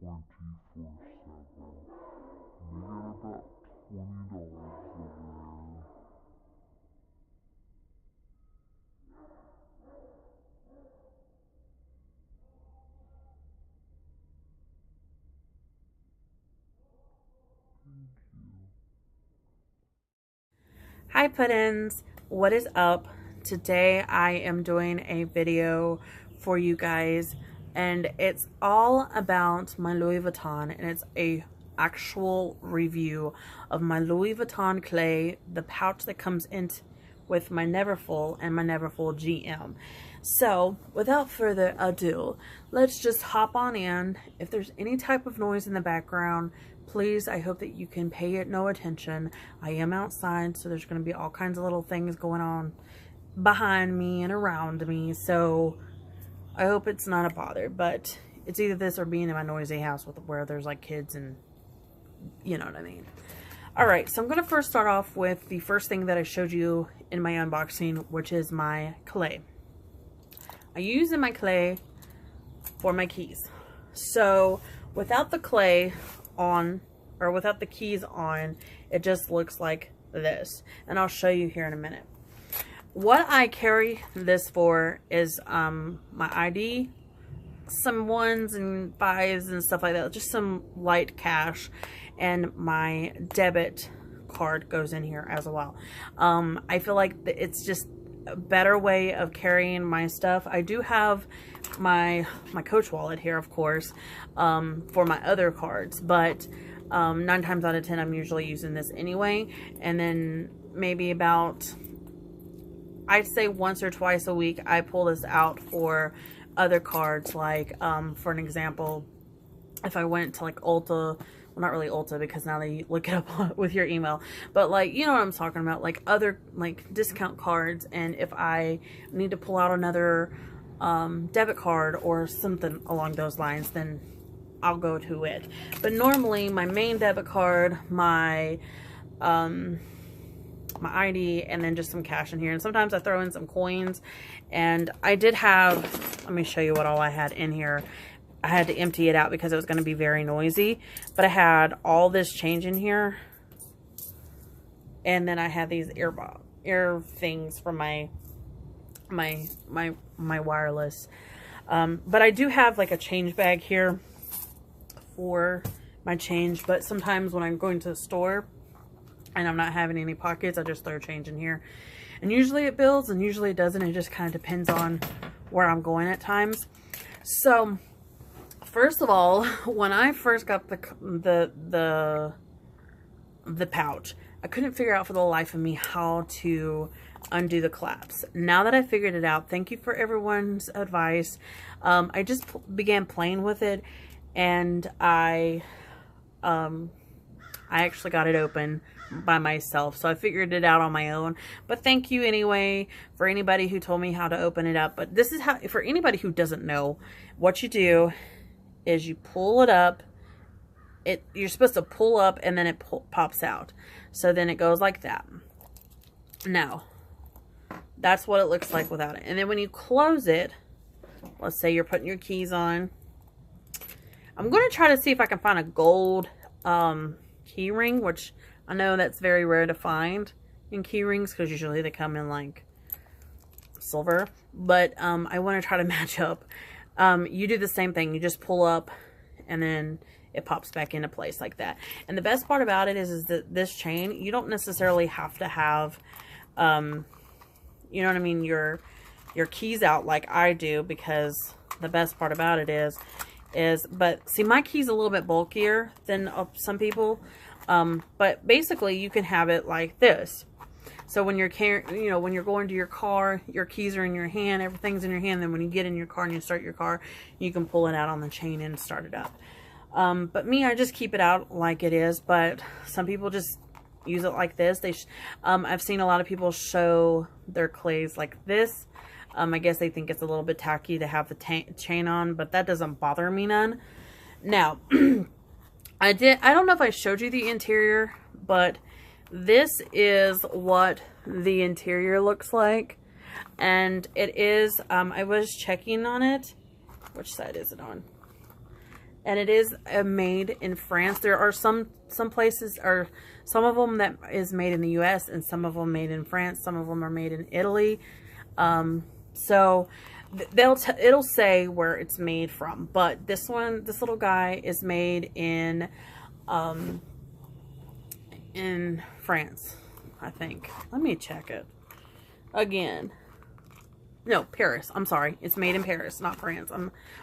24/7. You get about $20 over there. Hi puddins, what is up? Today I am doing a video for you guys and it's all about my Louis Vuitton, and it's a actual review of my Louis Vuitton clay, the pouch that comes in with my Neverfull and my Neverfull GM. So without further ado, let's just hop on in. If there's any type of noise in the background, please, I hope that you can pay it no attention. I am outside, so there's going to be all kinds of little things going on behind me and around me, so I hope it's not a bother. But it's either this or being in my noisy house where there's like kids and you know what I mean. Alright, so I'm going to first start off with the first thing that I showed you in my unboxing, which is my clay. I use my clay for my keys. So without the clay on, or without the keys on, it just looks like this, and I'll show you here in a minute. What I carry this for is my ID, some 1s and 5s and stuff like that, just some light cash, and my debit card goes in here as well. I feel like it's just a better way of carrying my stuff. I do have my Coach wallet here, of course, for my other cards, but 9 times out of 10 I'm usually using this anyway. And then maybe about, I'd say once or twice a week, I pull this out for other cards, like for an example, if I went to like Ulta, well, not really Ulta because now they look it up with your email, but like, you know what I'm talking about, like other like discount cards, and if I need to pull out another debit card or something along those lines, then I'll go to it. But normally my main debit card, my ID, and then just some cash in here, and sometimes I throw in some coins. And I did have, let me show you what all I had in here. I had to empty it out because it was going to be very noisy, but I had all this change in here, and then I had these ear things for my wireless. But I do have like a change bag here for my change, but sometimes when I'm going to the store and I'm not having any pockets, I just throw change in here, and usually it builds and usually it doesn't. It just kind of depends on where I'm going at times. So first of all, when I first got the pouch, I couldn't figure out for the life of me how to undo the claps. Now that I figured it out, thank you for everyone's advice. I just began playing with it, and I actually got it open by myself, so I figured it out on my own. But thank you anyway for anybody who told me how to open it up. But this is how, for anybody who doesn't know, what you do is you pull it up. You're supposed to pull up and then it pops out. So then it goes like that. Now, that's what it looks like without it. And then when you close it, let's say you're putting your keys on. I'm going to try to see if I can find a gold key ring, which I know that's very rare to find in key rings because usually they come in like silver. But I want to try to match up. You do the same thing. You just pull up and then it pops back into place like that. And the best part about it is that this chain, you don't necessarily have to have, you know what I mean, your keys out like I do, because the best part about it is, but see, my key's a little bit bulkier than some people, but basically you can have it like this. So when you're carrying, you know, when you're going to your car, your keys are in your hand, everything's in your hand. Then when you get in your car and you start your car, you can pull it out on the chain and start it up. But me, I just keep it out like it is. But some people just use it like this. I've seen a lot of people show their clays like this. I guess they think it's a little bit tacky to have the chain on, but that doesn't bother me none. Now, I don't know if I showed you the interior, but this is what the interior looks like. And it is, I was checking on it. Which side is it on? and it is made in France. There are some places, or some of them that is made in the US, and some of them made in France. Some of them are made in Italy. So it'll say where it's made from, but this little guy is made in France, I think. Let me check it again. No, Paris. I'm sorry. It's made in Paris, not France.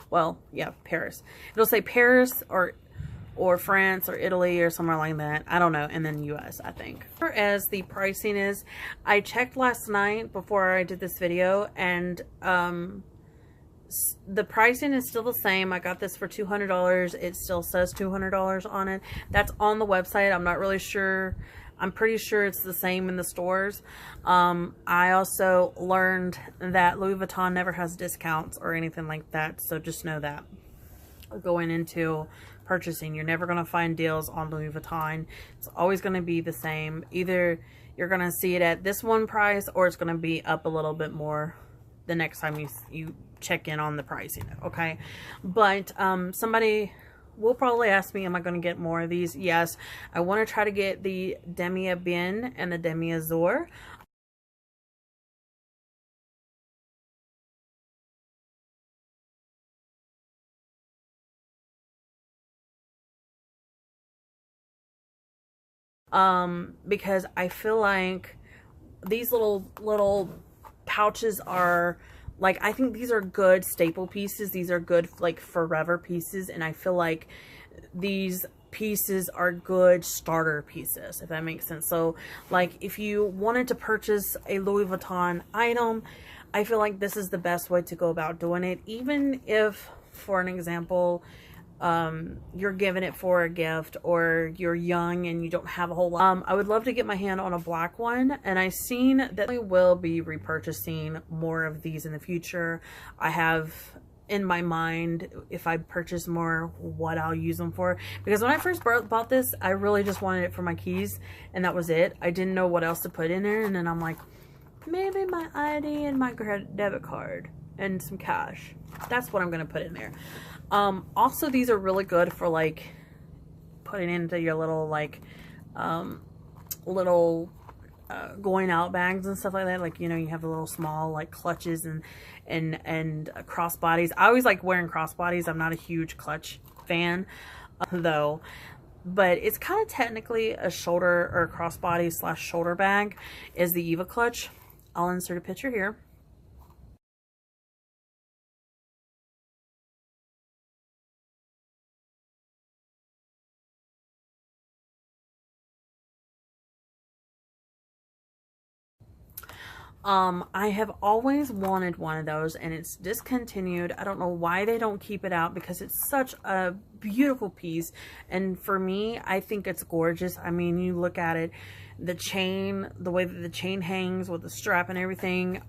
Well, yeah, Paris. It'll say Paris or France or Italy or somewhere like that. I don't know. And then US, I think. As the pricing is, I checked last night before I did this video, and the pricing is still the same. I got this for $200. It still says $200 on it. That's on the website. I'm not really sure. I'm pretty sure it's the same in the stores. I also learned that Louis Vuitton never has discounts or anything like that. So just know that going into purchasing, you're never going to find deals on Louis Vuitton. It's always going to be the same. Either you're going to see it at this one price, or it's going to be up a little bit more the next time you check in on the pricing. Okay. But somebody will probably ask me, am I going to get more of these? Yes, I want to try to get the Demi Bien and the Demi Azur. Because I feel like these little pouches are, like, I think these are good staple pieces. These are good, like, forever pieces. And I feel like these pieces are good starter pieces, if that makes sense. So, like, if you wanted to purchase a Louis Vuitton item, I feel like this is the best way to go about doing it. Even if, for an example, you're giving it for a gift, or you're young and you don't have a whole lot. I would love to get my hand on a black one, and I've seen that I will be repurchasing more of these in the future. I have in my mind, if I purchase more, what I'll use them for. Because when I first bought this, I really just wanted it for my keys, and that was it. I didn't know what else to put in there, and then I'm like, maybe my ID and my debit card and some cash. That's what I'm going to put in there. Also, these are really good for, like, putting into your little, like, going out bags and stuff like that. Like, you know, you have the little small, like, clutches and crossbodies. I always like wearing crossbodies. I'm not a huge clutch fan, though. But it's kind of technically a shoulder or crossbody / shoulder bag is the Eva clutch. I'll insert a picture here. I have always wanted one of those, and it's discontinued. I don't know why they don't keep it out, because it's such a beautiful piece. And for me, I think it's gorgeous. I mean, you look at it, the chain, the way that the chain hangs with the strap and everything,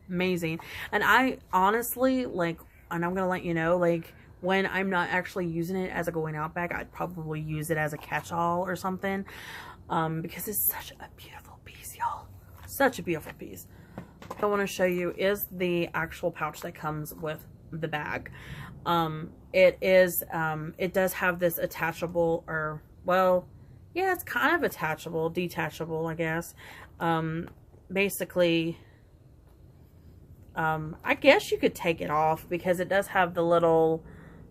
amazing. And I honestly, like, and I'm going to let you know, like, when I'm not actually using it as a going out bag, I'd probably use it as a catch-all or something, because it's such a beautiful piece, y'all. Such a beautiful piece. What I want to show you is the actual pouch that comes with the bag. It does have this attachable, or, well, yeah, it's kind of attachable, detachable, I guess. Basically, I guess you could take it off, because it does have the little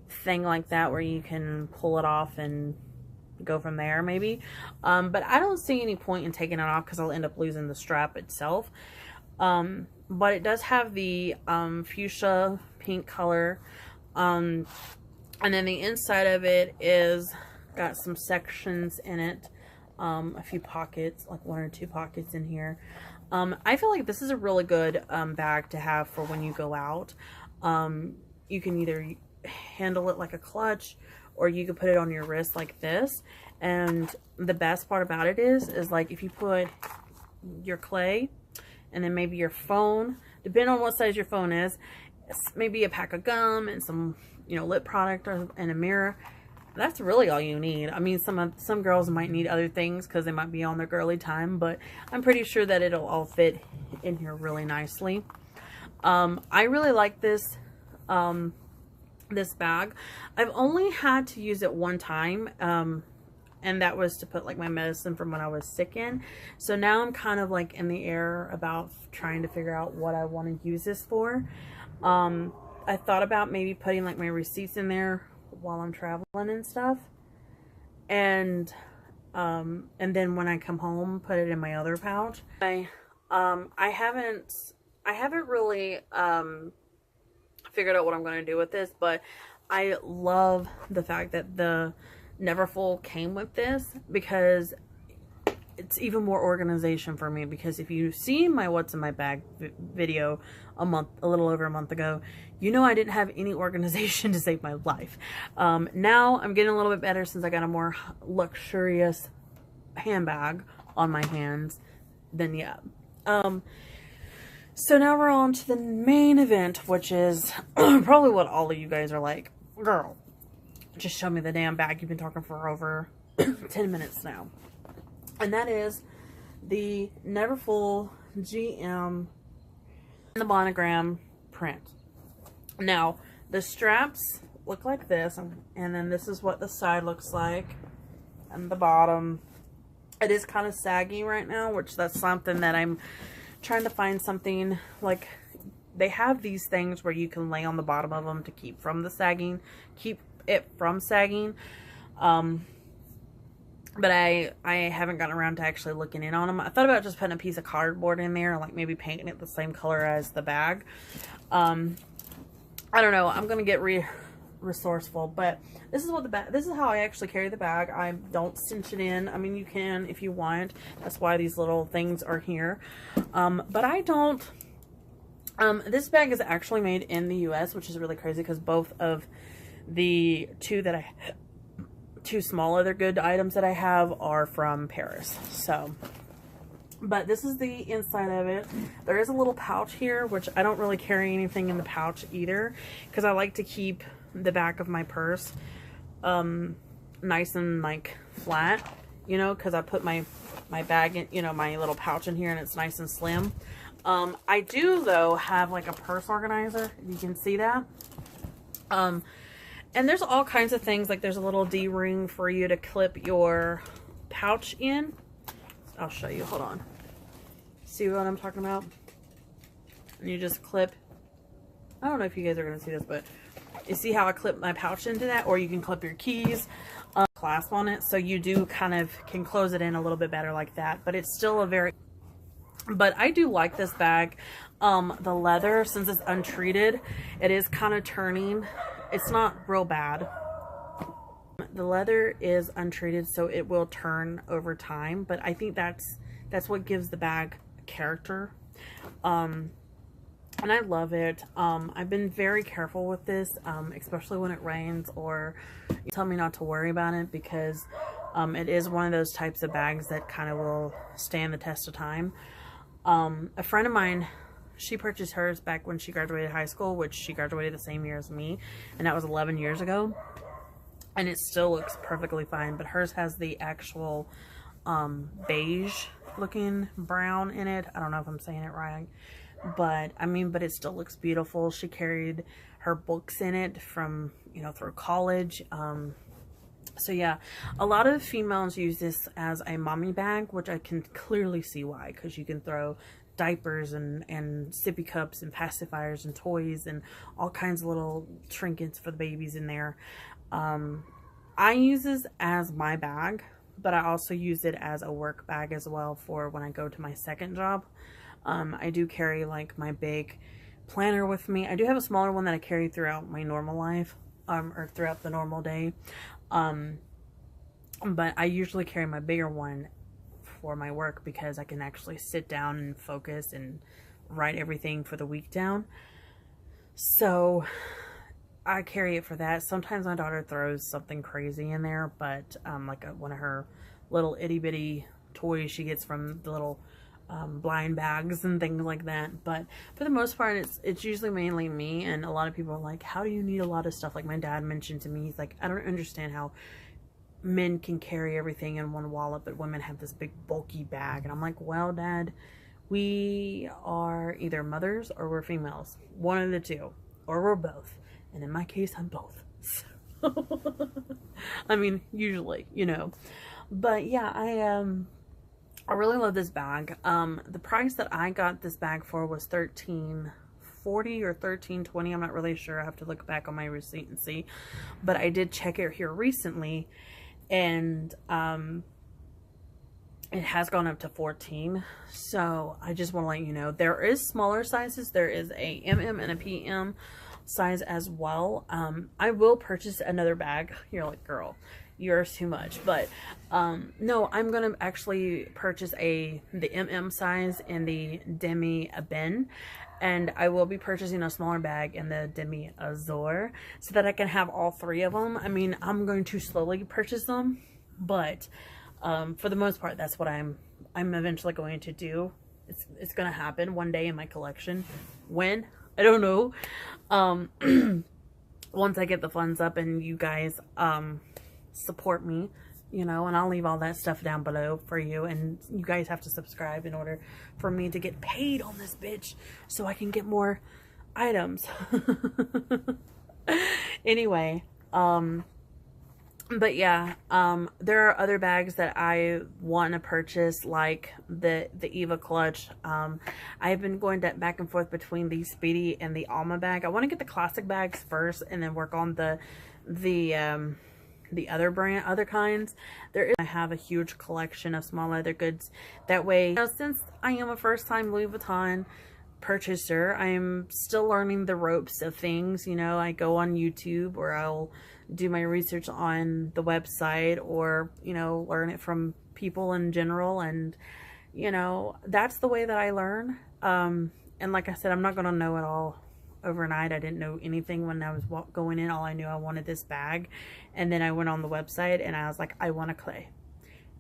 thing like that where you can pull it off and go from there, maybe. But I don't see any point in taking it off, because I'll end up losing the strap itself. But it does have the fuchsia pink color, and then the inside of it is got some sections in it, a few pockets, like 1 or 2 pockets in here. I feel like this is a really good bag to have for when you go out. You can either handle it like a clutch, or you could put it on your wrist like this. And the best part about it is like, if you put your clay and then maybe your phone, depending on what size your phone is, maybe a pack of gum and some, you know, lip product and a mirror, that's really all you need. I mean, some girls might need other things because they might be on their girly time, but I'm pretty sure that it'll all fit in here really nicely. I really like this this bag. I've only had to use it one time, and that was to put like my medicine from when I was sick in. So now I'm kind of like in the air about trying to figure out what I want to use this for. I thought about maybe putting like my receipts in there while I'm traveling and stuff, and then when I come home, put it in my other pouch. I haven't really figured out what I'm going to do with this, but I love the fact that the Neverfull came with this, because it's even more organization for me. Because if you see my what's in my bag video a little over a month ago, you know I didn't have any organization to save my life. Now I'm getting a little bit better since I got a more luxurious handbag on my hands. Then yeah. So now we're on to the main event, which is probably what all of you guys are like, girl, just show me the damn bag. You've been talking for over 10 minutes now. And that is the Neverfull GM and the monogram print. Now, the straps look like this, and then this is what the side looks like, and the bottom. It is kind of saggy right now, which that's something that I'm trying to find something like. They have these things where you can lay on the bottom of them to keep it from sagging. But I haven't gotten around to actually looking in on them. I thought about just putting a piece of cardboard in there, like maybe painting it the same color as the bag. I don't know. I'm gonna get resourceful, but this is what this is how I actually carry the bag. I don't cinch it in. I mean, you can if you want. That's why these little things are here. But I don't. This bag is actually made in the US, which is really crazy because both of the two small other good items that I have are from Paris. So, but this is the inside of it. There is a little pouch here, which I don't really carry anything in the pouch either, because I like to keep the back of my purse nice and like flat, you know, because I put my bag in, you know, my little pouch in here, and it's nice and slim. I do though have like a purse organizer, you can see that. And there's all kinds of things, like there's a little D-ring for you to clip your pouch in. I'll show you, hold on. See what I'm talking about? And you just clip, I don't know if you guys are going to see this, but you see how I clip my pouch into that? Or you can clip your keys, clasp on it, so you do kind of can close it in a little bit better like that. But it's still a very, but I do like this bag. The leather, since it's untreated, it is kind of turning. It's not real bad. The leather is untreated, so it will turn over time, but I think that's what gives the bag character. And I love it. I've been very careful with this, especially when it rains, or you tell me not to worry about it, because it is one of those types of bags that kind of will stand the test of time. A friend of mine, she purchased hers back when she graduated high school, which she graduated the same year as me, and that was 11 years ago, and it still looks perfectly fine. But hers has the actual beige looking brown in it. I don't know if I'm saying it right, but I mean, but it still looks beautiful. She carried her books in it from, you know, through college. So yeah, a lot of females use this as a mommy bag, which I can clearly see why, because you can throw diapers and sippy cups and pacifiers and toys and all kinds of little trinkets for the babies in there. I use this as my bag, but I also use it as a work bag as well for when I go to my second job. I do carry like my big planner with me. I do have a smaller one that I carry throughout my normal life, or throughout the normal day. But I usually carry my bigger one for my work, because I can actually sit down and focus and write everything for the week down. So I carry it for that. Sometimes my daughter throws something crazy in there, but like one of her little itty bitty toys she gets from the little blind bags and things like that. But for the most part, it's usually mainly me. And a lot of people are like, how do you need a lot of stuff? Like my dad mentioned to me, he's like, I don't understand how men can carry everything in one wallet, but women have this big bulky bag. And I'm like, well, Dad, we are either mothers or we're females, one of the two, or we're both. And in my case, I'm both. So, I mean, usually, you know. But yeah, I really love this bag. The price that I got this bag for was $13.40 or $13.20. I'm not really sure. I have to look back on my receipt and see. But I did check it here recently, and it has gone up to $14. So I just want to let you know, there is smaller sizes. There is a MM and a PM size as well. I will purchase another bag. You're like, girl, yours too much. But no, I'm gonna actually purchase the MM size in the Demi Ben, and I will be purchasing a smaller bag in the Demi Azur so that I can have all three of them. I mean, I'm going to slowly purchase them, but for the most part, that's what I'm eventually going to do. It's gonna happen one day in my collection. When? I don't know. Once I get the funds up and you guys support me, you know, and I'll leave all that stuff down below for you, and you guys have to subscribe in order for me to get paid on this bitch so I can get more items. Anyway, but yeah, there are other bags that I want to purchase, like the Eva clutch. I've been going back and forth between the Speedy and the Alma bag. I want to get the classic bags first and then work on the other kinds. I have a huge collection of small leather goods. That way, you know, since I am a first-time Louis Vuitton purchaser, I'm still learning the ropes of things. You know, I go on YouTube, or I'll do my research on the website, or, you know, learn it from people in general. And, you know, that's the way that I learn. And like I said, I'm not going to know it all overnight. I didn't know anything when I was going in. All I knew, I wanted this bag. And then I went on the website and I was like, I want a clay.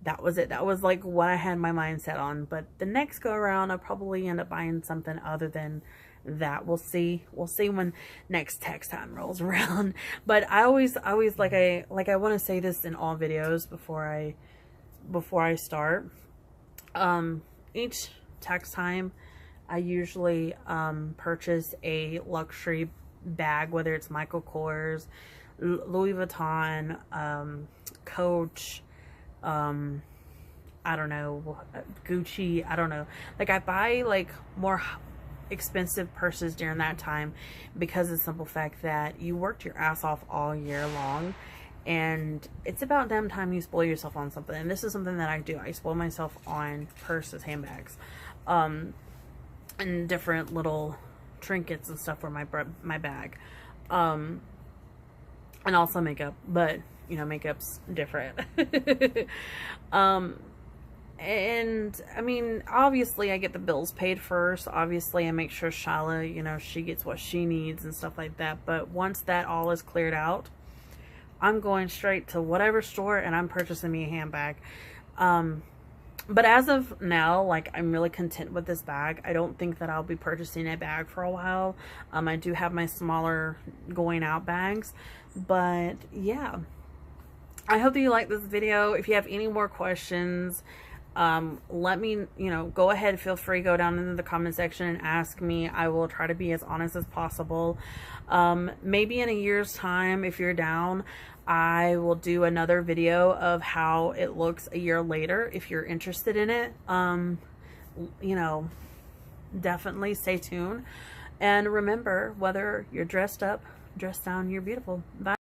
That was it. That was like what I had my mind set on. But the next go around, I'll probably end up buying something other than that. We'll see. We'll see when next tax time rolls around. But I always like I want to say this in all videos before I start. Each tax time, I usually purchase a luxury bag, whether it's Michael Kors, Louis Vuitton, Coach, I don't know, Gucci, I don't know. Like, I buy like more expensive purses during that time because of the simple fact that you worked your ass off all year long, and it's about damn time you spoil yourself on something. And this is something that I do. I spoil myself on purses, handbags, and different little trinkets and stuff for my bag, and also makeup. But you know, makeup's different. And I mean, obviously I get the bills paid first. Obviously I make sure Shala, you know, she gets what she needs and stuff like that. But once that all is cleared out, I'm going straight to whatever store and I'm purchasing me a handbag. But as of now, like, I'm really content with this bag. I don't think that I'll be purchasing a bag for a while. I do have my smaller going out bags. But yeah, I hope that you like this video. If you have any more questions, let me, you know, go ahead, feel free, go down into the comment section and ask me. I will try to be as honest as possible. Maybe in a year's time, if you're down, I will do another video of how it looks a year later if you're interested in it. You know, definitely stay tuned. And remember, whether you're dressed up, dressed down, you're beautiful. Bye.